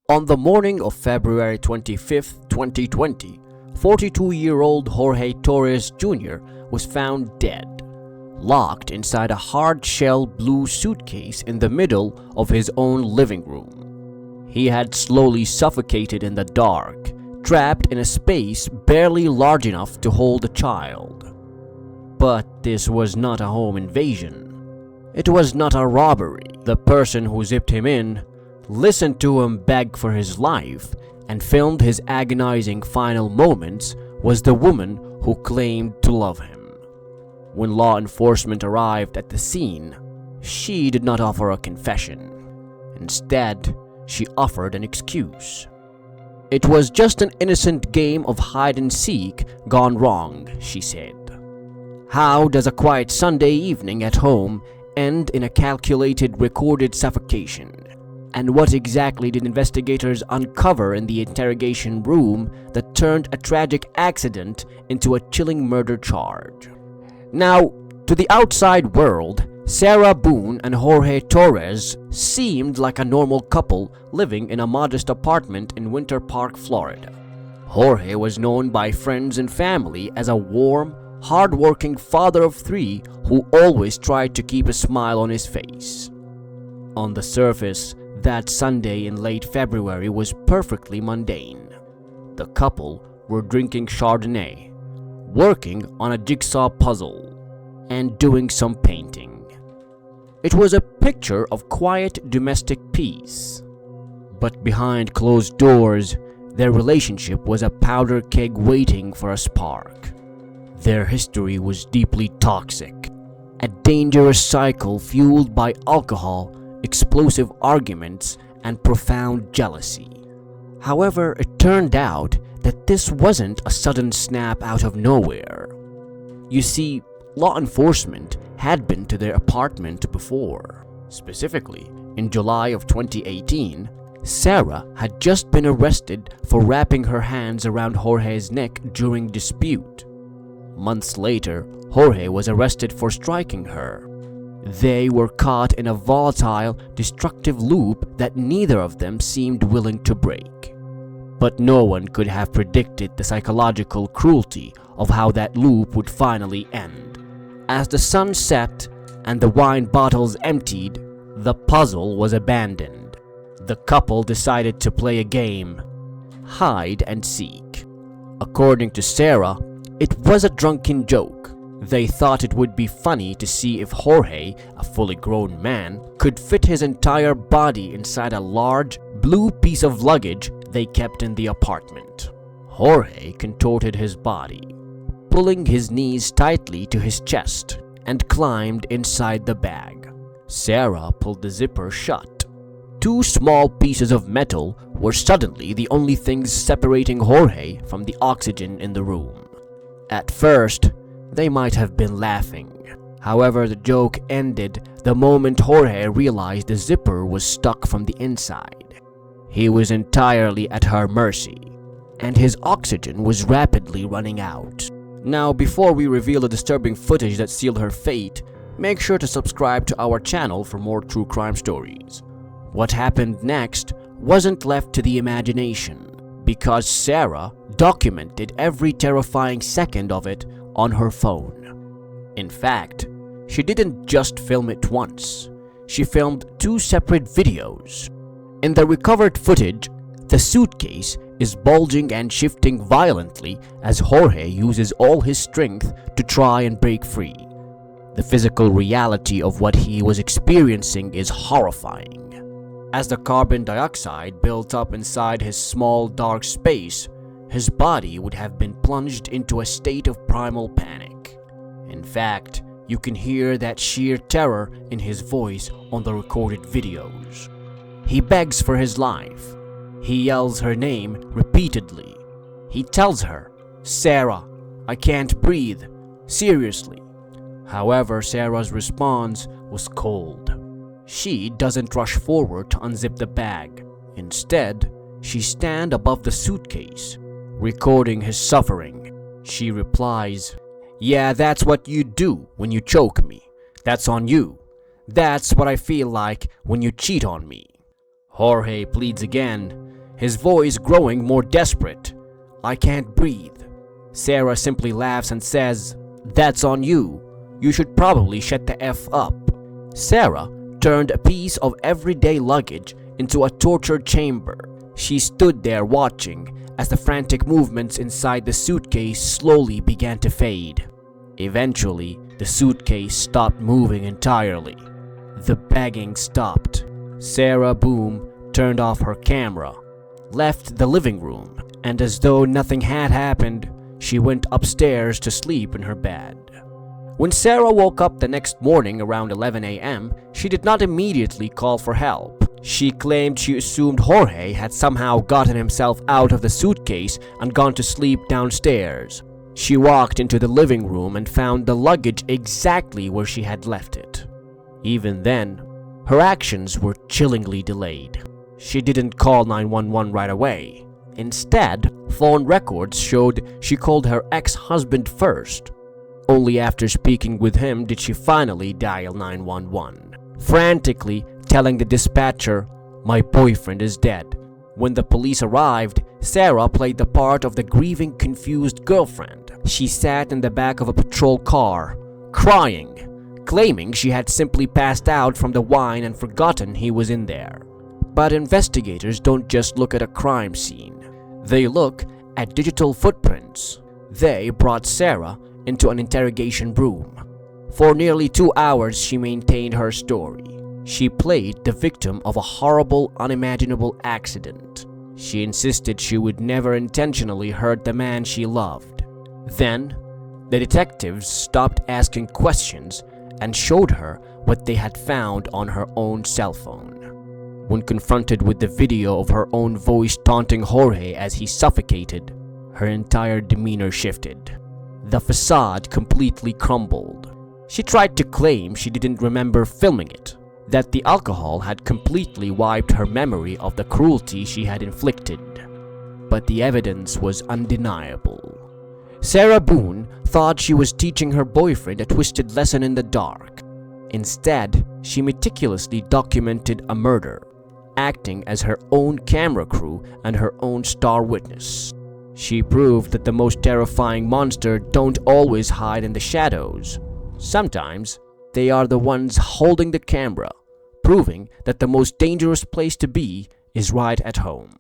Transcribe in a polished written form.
On the morning of February 25th, 2020, 42-year-old Jorge Torres Jr. was found dead, locked inside a hard-shell blue suitcase in the middle of his own living room. He had slowly suffocated in the dark, trapped in a space barely large enough to hold a child. But this was not a home invasion. It was not a robbery. The person who zipped him in listened to him beg for his life and filmed his agonizing final moments was the woman who claimed to love him. When law enforcement arrived at the scene, she did not offer a confession. Instead, she offered an excuse. It was just an innocent game of hide and seek gone wrong, she said. How does a quiet Sunday evening at home end in a calculated recorded suffocation? And what exactly did investigators uncover in the interrogation room that turned a tragic accident into a chilling murder charge? Now, to the outside world, Sarah Boone and Jorge Torres seemed like a normal couple living in a modest apartment in Winter Park, Florida. Jorge was known by friends and family as a warm, hard-working father of three who always tried to keep a smile on his face. On the surface, that Sunday in late February was perfectly mundane. The couple were drinking Chardonnay, working on a jigsaw puzzle, and doing some painting. It was a picture of quiet domestic peace. But behind closed doors, their relationship was a powder keg waiting for a spark. Their history was deeply toxic, a dangerous cycle fueled by alcohol, explosive arguments, and profound jealousy. However, it turned out that this wasn't a sudden snap out of nowhere. You see, law enforcement had been to their apartment before. Specifically, in July of 2018, Sarah had just been arrested for wrapping her hands around Jorge's neck during dispute. Months later, Jorge was arrested for striking her. They were caught in a volatile, destructive loop that neither of them seemed willing to break. But no one could have predicted the psychological cruelty of how that loop would finally end. As the sun set and the wine bottles emptied, the puzzle was abandoned. The couple decided to play a game, hide and seek. According to Sarah, it was a drunken joke. They thought it would be funny to see if Jorge, a fully grown man, could fit his entire body inside a large, blue piece of luggage they kept in the apartment. Jorge contorted his body, pulling his knees tightly to his chest, and climbed inside the bag. Sarah pulled the zipper shut. Two small pieces of metal were suddenly the only things separating Jorge from the oxygen in the room. At first, they might have been laughing. However, the joke ended the moment Jorge realized the zipper was stuck from the inside. He was entirely at her mercy, and his oxygen was rapidly running out. Now, before we reveal the disturbing footage that sealed her fate, make sure to subscribe to our channel for more true crime stories. What happened next wasn't left to the imagination, because Sarah documented every terrifying second of it on her phone. In fact, she didn't just film it once. She filmed two separate videos. In the recovered footage, the suitcase is bulging and shifting violently as Jorge uses all his strength to try and break free. The physical reality of what he was experiencing is horrifying. As the carbon dioxide built up inside his small dark space, his body would have been plunged into a state of primal panic. In fact, you can hear that sheer terror in his voice on the recorded videos. He begs for his life. He yells her name repeatedly. He tells her, "Sarah, I can't breathe. Seriously." However, Sarah's response was cold. She doesn't rush forward to unzip the bag. Instead, she stands above the suitcase, recording his suffering. She replies, "Yeah, that's what you do when you choke me. That's on you. That's what I feel like when you cheat on me." Jorge pleads again, his voice growing more desperate. "I can't breathe." Sarah simply laughs and says, "That's on you. You should probably shut the F up." Sarah turned a piece of everyday luggage into a torture chamber. She stood there watching as the frantic movements inside the suitcase slowly began to fade. Eventually, the suitcase stopped moving entirely. The begging stopped. Sarah Boone turned off her camera, left the living room, and as though nothing had happened, she went upstairs to sleep in her bed. When Sarah woke up the next morning around 11 a.m., she did not immediately call for help. She claimed she assumed Jorge had somehow gotten himself out of the suitcase and gone to sleep downstairs. She walked into the living room and found the luggage exactly where she had left it. Even then, her actions were chillingly delayed. She didn't call 911 right away. Instead, phone records showed she called her ex-husband first. Only after speaking with him did she finally dial 911, frantically telling the dispatcher, "My boyfriend is dead." When the police arrived, Sarah played the part of the grieving, confused girlfriend. She sat in the back of a patrol car, crying, claiming she had simply passed out from the wine and forgotten he was in there. But investigators don't just look at a crime scene. They look at digital footprints. They brought Sarah into an interrogation room. For nearly 2 hours, she maintained her story. She played the victim of a horrible, unimaginable accident. She insisted she would never intentionally hurt the man she loved. Then, the detectives stopped asking questions and showed her what they had found on her own cell phone. When confronted with the video of her own voice taunting Jorge as he suffocated, her entire demeanor shifted. The facade completely crumbled. She tried to claim she didn't remember filming it, that the alcohol had completely wiped her memory of the cruelty she had inflicted. But the evidence was undeniable. Sarah Boone thought she was teaching her boyfriend a twisted lesson in the dark. Instead, she meticulously documented a murder, acting as her own camera crew and her own star witness. She proved that the most terrifying monster don't always hide in the shadows. Sometimes, they are the ones holding the camera, proving that the most dangerous place to be is right at home.